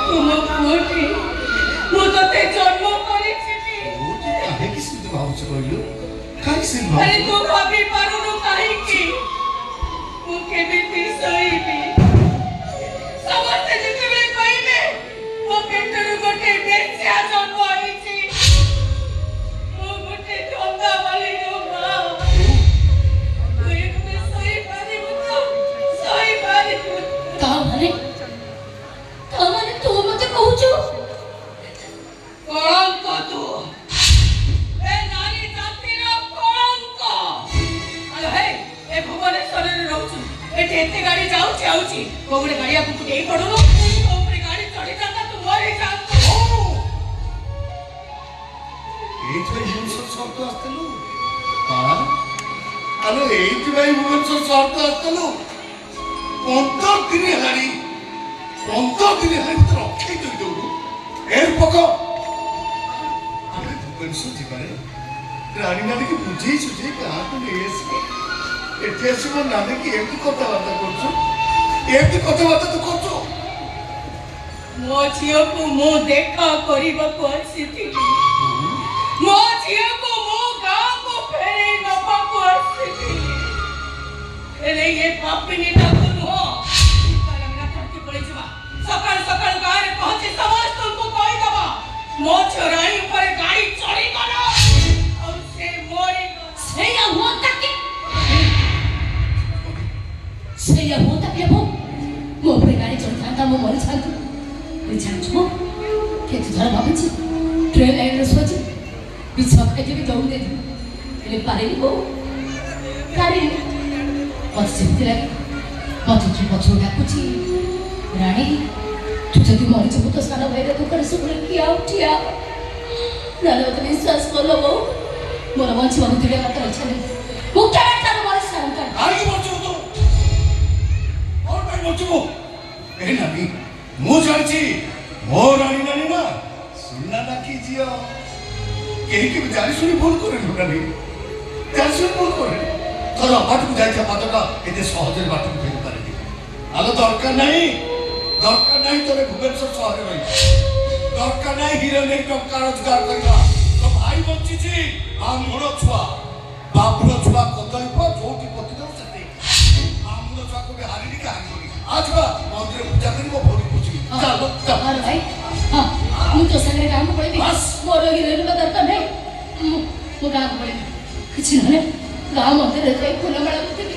तुम पुटी मु तते जन्म करिछि काहे कि सिद्ध भाव से कहलु काहे सिद्ध भाव अरे तू भाभी पारुनु काहे कि मु केबिति सहीबी समस्त जितबे कहिबे मो पेटरु गोटे बेचिया जन्म होइछि मु गोटे धंदा वाली रो मां तू एक में सही पारिबु तो सही पारिबु ता माने तू मते कहूछु कलंक तू ए नारी जातिर कलंक अरे हे ए भुवनेश्वर रे रहउछु एते एते गाड़ी जाउछि आउछि कोगडे गाड़िया को देई पडुनो ऊपर गाड़ी चढ़ी जाता तू मरे जात এইটাই ভুবনেশ্বর শহর আসতেলু হ্যাঁ আলো এইটাই ভুবনেশ্বর শহর আসতেলু 15 দিন হেলানি 15 দিন হেলানি তো রক্ষাই তুই দেবু এর পক আমি ভুবনেশ্বর যাবারে রানী নানিকে বুঝেই সুঝেই গাঁকু নিয়ে আসব এটি আসব নানিকে এমনি কথাবার্তা করছো এমনি কথাবার্তা তো করছো मो झियो को मो देखा करिबा को आसीथिली मो झियो को मो गांव को फेरे नपा को आसीथिली एरे ये पापिनी ठाकुर हो परमना फटके पड़े जबा सकाळ सकाळ गांव रे पहुंचे समाज तुमको कोई दबा मो छोराई ऊपर गाड़ी चढ़ी गलो और से मोरी से या होता के मो ऊपर गाड़ी चढ़ता मो मरि छांती जानो के तुझार भाबुची ट्रेन लाइन रे सोची बिछा खाइते भी दौड़ दे ele पारेनी को पारेनी मत चिंती लगे मत की पछो डाकुची रानी तू जदी मरि जबो तो सारा भाई रे दुकर सुबह किया उठिया नाले मत विश्वास कर लो मोर वंश बाबू तिले मत इच्छा नहीं मुक्ता तार मोर सारन कर आगे बचो तो और भाई बचो ए नानी मु जानची मो रानी नानी ना सुनना ना कीजिए केही के जानी सुनी भूल करे नानी जानी सुनी भूल करे थोड़ा बात को जाइछा पातका एते सहजरे बात को फेर पारेनी आलो दरकार नहीं तोरे भुवनेश्वर शहर रही दरकार नहीं हीरो नहीं टंका रोजगार करबा तो भाई बंची छी आमर छुआ बापुर छुआ कदई पर जोटी पति दो सते आमर छुआ को हारिनी का हारि आज बा मंदिर पूजा करी मो भोरी पूजी चलो अरे भाई हां मु तो संगे काम पड़ेबी मोर हीरो का दरकार नहीं मु काम पड़ेबी किछ नले गांव मंदिर रे जाई फूल माला देबी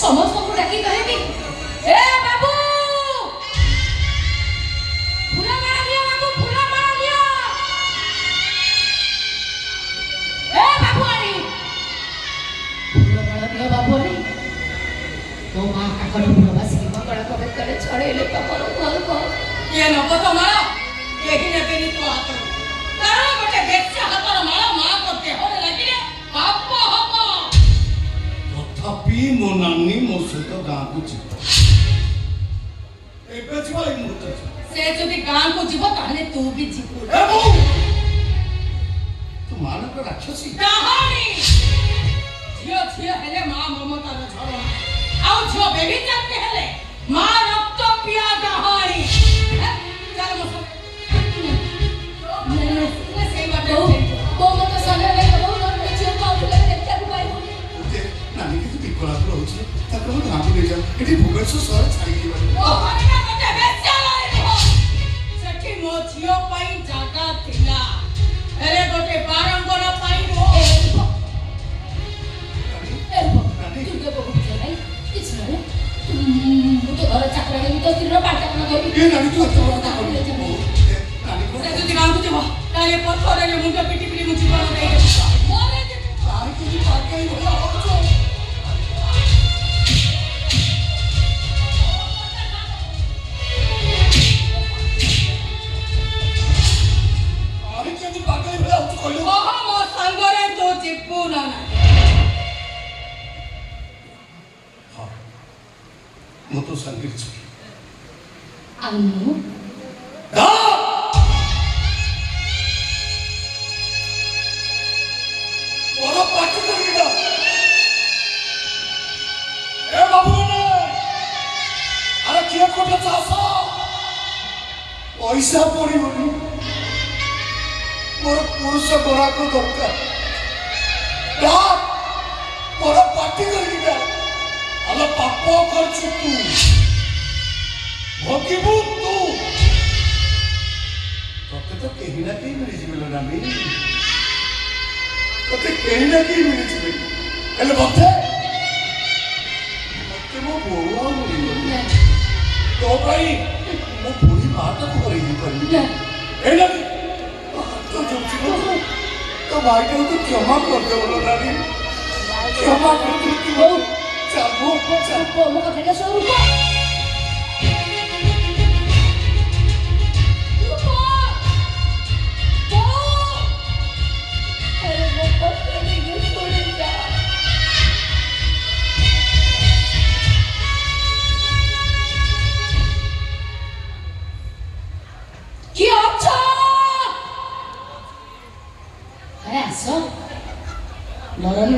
समस्त को डाकी कहबी ए बाबू फूल माला दियो बाबू फूल माला दियो ए बाबू आनी फूल माला दियो बाबू आनी तो मां काकड़ फूल बासी मंगल कबे करे छड़ेले तमर घर को ये नको तो मारो यही ने बेनी तो हाथ कारण गोटे बेच्चा हातर मारो मां को देहरे लागिले पाप हबो तथापि मो नानी मो सहित गाँ को जीव एबे जीव ई मुहूर्त से जदि गां को जीव ताने तू भी जीव ए बो तू मानव राक्षसी कहानी झियो झियो हेले मां ममता रो झरो आउ झियो बेबी जाते हेले मां रक्त पिया कहानी चल मो ने से बात वो मत सने ले वो जो काम ले देखता को भाई उते नानी के तू बिकला को होची ताको हम गाँ को ले जा एठी भुवनेश्वर शहर छाड़ी दिबा ओ हरिना मते बेच्चा लाइनी हो सेठी मो झियो पई जागा थिला अरे गोटे बारंगोला पई हो तू के बहुत नहीं किछ नहीं तू तो घर चाकरानी तो तीर पाटा न देबी ए नानी तू तो बात कर नानी को से जदि गां को जीव ताले पत्थर रे मुंडा पिटी पिटी मु जीवन दे दे मोरे दे तार के भी पाट गई होला होचो आरे के भी पाट गई होला होचो कहलो ओह मो संगरे तो जिपु ना हां मो तो संगीत छी अन्नु दा ओरो पाट कर गिला ए बाबू ने अरे किया कोठा चासा पैसा पड़ोनी मोर पुरुष गराक दरकार मोर पार्टी कर पाप कर तू भोगबू तू ते तो कहीं ना कहीं मिल जीवन नामी ते कहीं ना कहीं मिल जीवन मत मो बोआ मिल तो भाई मो बुढ़ी माँ तो कर तो भाई को तो क्षमा कर दे बोलो नानी क्षमा कर दे तू चल मो कथा के स्वरूप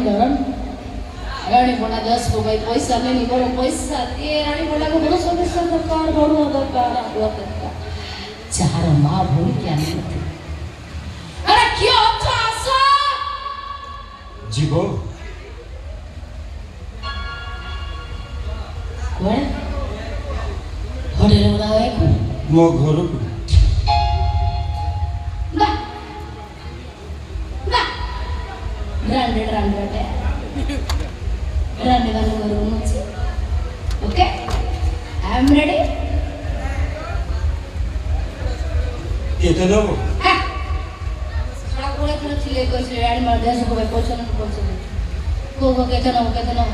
Dorong, Rani Bona das ko by पैसा नहीं बड़ो पैसा ये रानी बोला को बड़ो समस्या दरकार बड़ो दरकार हुआ करता चार माँ भूल क्या नहीं थी अरे क्या था आसा जीवो कौन होटल में आया को मो घर को ना ना Grande one room. Okay? I am ready. कितने हो? हाँ. थोड़ा थोड़ा चिल्ले को चिल्लाने मार दिया सबको मैं पूछना को कितना हो?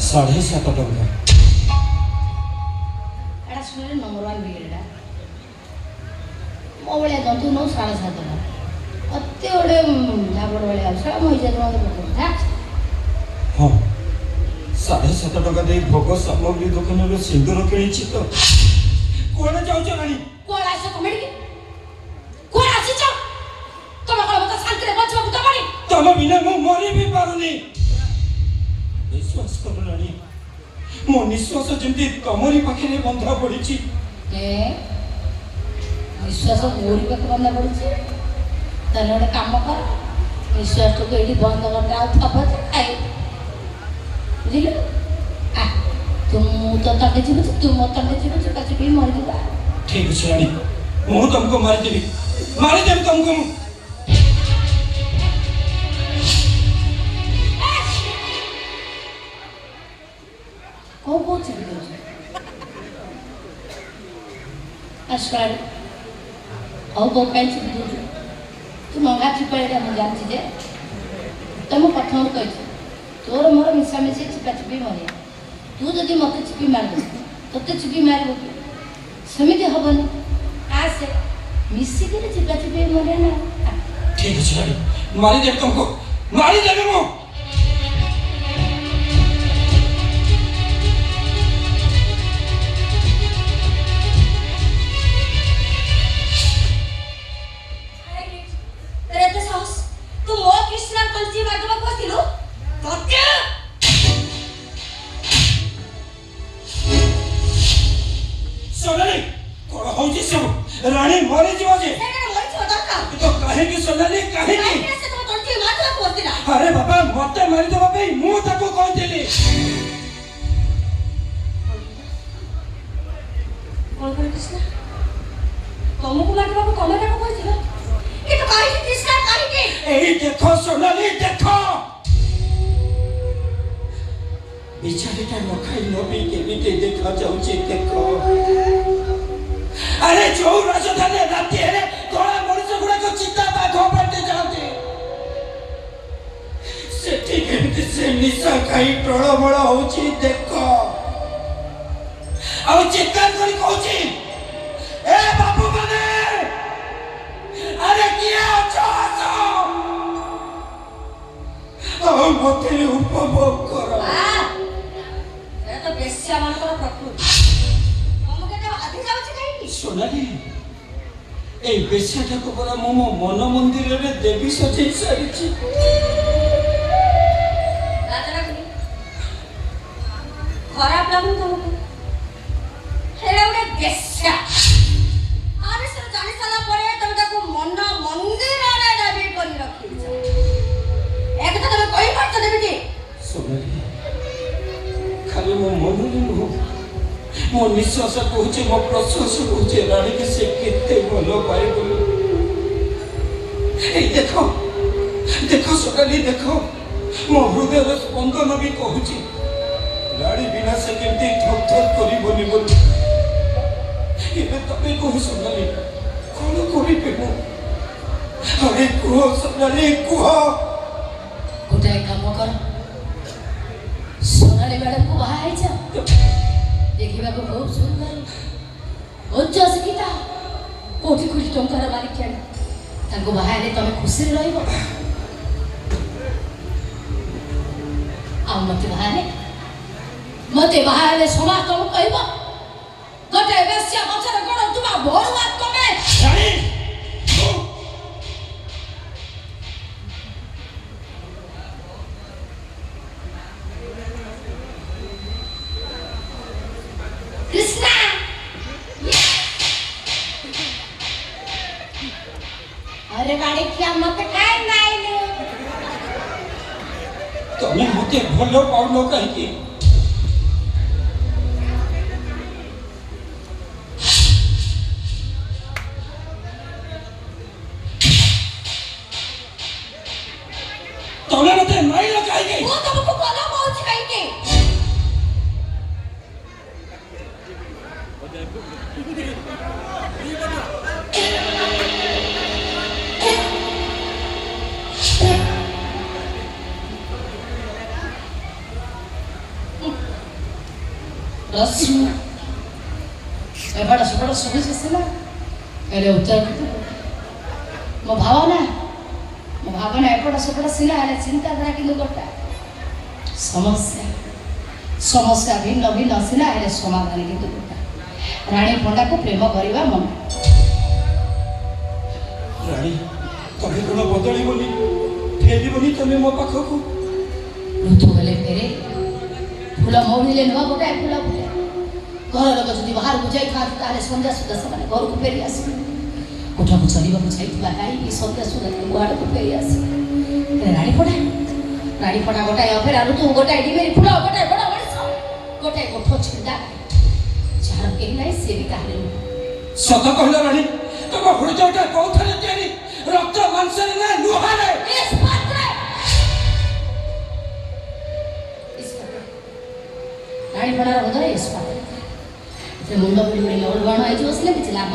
7.5 टका. एड़ा सुने नंबर 1 बिगड़ा. मोबाइल है तो नो 7.5 टका. अत्ते ओडे झाबड़ वाले आछा मोई जमा कर था. हाँ. 7.5 टका दे भोग सामग्री दुकान रे सिंदूर किଣିछि तो. कोन जाउ रानी? कोन आसे कमेडी के? कोन आसी छ? तमे कल मत शांति रे बचवा बुता पानी. तमे बिना मो मरि भी पारुनी. विश्वास कर रानी. मो निश्वास जेंति तमरी पाखे बंधा पड़िछि. ए विश्वास मोरी पाखे बंधा पड़िछि. तने गोटे काम कर विश्वास तो ये बंद करके आउ थप खाई बुझिल आ तुम तो तके जीव तुम तके जीव कछि भी मर गया ठीक है रानी मु तुमको मार देबी तुमको को छिपी दो आजकल और को कहीं छिपी दो तू मंगा छिपाड़ा मुझे जानती जे तो मैं प्रथम कही तोर मोर मिशामिशी छिपा छिपी मरिया तू जदि मत छिपी मार ते छिपी मार सेमती हेनी आसे मिसिक छिपा छिपी मरिया ना ठीक है रानी मारी दे तुमको मारी देबे मो रानी मरे जीवा जे तो काहे की सोनाली काहे की अरे बाबा मते मारी दो बाबा मु ताको कह देली कौन कर कृष्ण तुमको मारबा को तमे ताको कहथिल कि तो काहे की कृष्ण काहे की एई देखो सोनाली देखो बिचारीटा नखाई नबी के देखा जाउची देखो अरे जो राजधानी राती है तोड़ा मनुष्य गुड़ा को चित्ता बाघों पड़ते जाते से ठीक है से निशा खाई प्रलमण होची देखो और चित्कार करी कहूची ए बाबू माने अरे किया अछो और मते उपभोग करो ये तो बेस्या मानकर प्रकृति सोनाली ए बेस्याटा को बरा मो मन मंदिर रे देवी सजै सारिछि राजा खराब लागु तुमको हेले उडे बेस्या आरे सर निश्वास कहूचे मो प्रश्वास कहूचे रानी के से केते भलो पाए बोलो ए देखो देखो सोनाली देखो मो हृदय स्पंदन भी कहूचे रानी बिना से केते थक थक करी बोली बोल ये तबे कहो सोनाली कौन करी पेमो अरे कुह सोनाली कुह गोटे काम कर सोनाली मैडम को बाहा है जा देखिबा को बहुत सुंदर उच्च शिक्षिता कोटी कोटी टंकार मालिक तांको बाहारे तमे खुशी रहिबो आ मते बाहारे समाज तुम कहबो गोटे बेस्या पछर गण तुमा भोरवा तमे रानी कृष्णा अरे गाड़ी क्या मत काय नाइले तमे मते भलो पाउलो कहि तमे मते माइलो कहि वो तुमको कोला पहुंच गई के रस्म ए बड़ा सुबह से ना अरे उत्तर मो भावना एपट सेपट सिला है चिंताधारा किंतु गोटा समस्या भिन्न भिन्न सिला है समाधान किंतु गोटा रानी पंडा को प्रेम करवा मन रानी तमे कोन बदली बोली फेरी बोली तमे मो पाखो ऋतु गले फेरे फूल मौड़िले नुआ गोटा फूल फूले घर लोक जदि बाहर को जाई खात ताले संध्या सुधा से घर को फेरी आसी कोठा को चलिबा को जाईथिबा काई संध्या सुधा गुआड़ को फेरी आसी रानी पड़ा गोटा अफेरा ऋतु गोटा डिमेरी फूल गोटा बड़ा बड़ा गोटा गोठो छिंदा चार के नहीं से भी कहले सत कहला रानी तम हृदयटा कोथले तेरी रक्त मांस ना लुहारे इस पात्र रानी पड़ा हृदय इस पात्र मुंड बुड़ी लवड़ बाण आई जो असले किछ लाभ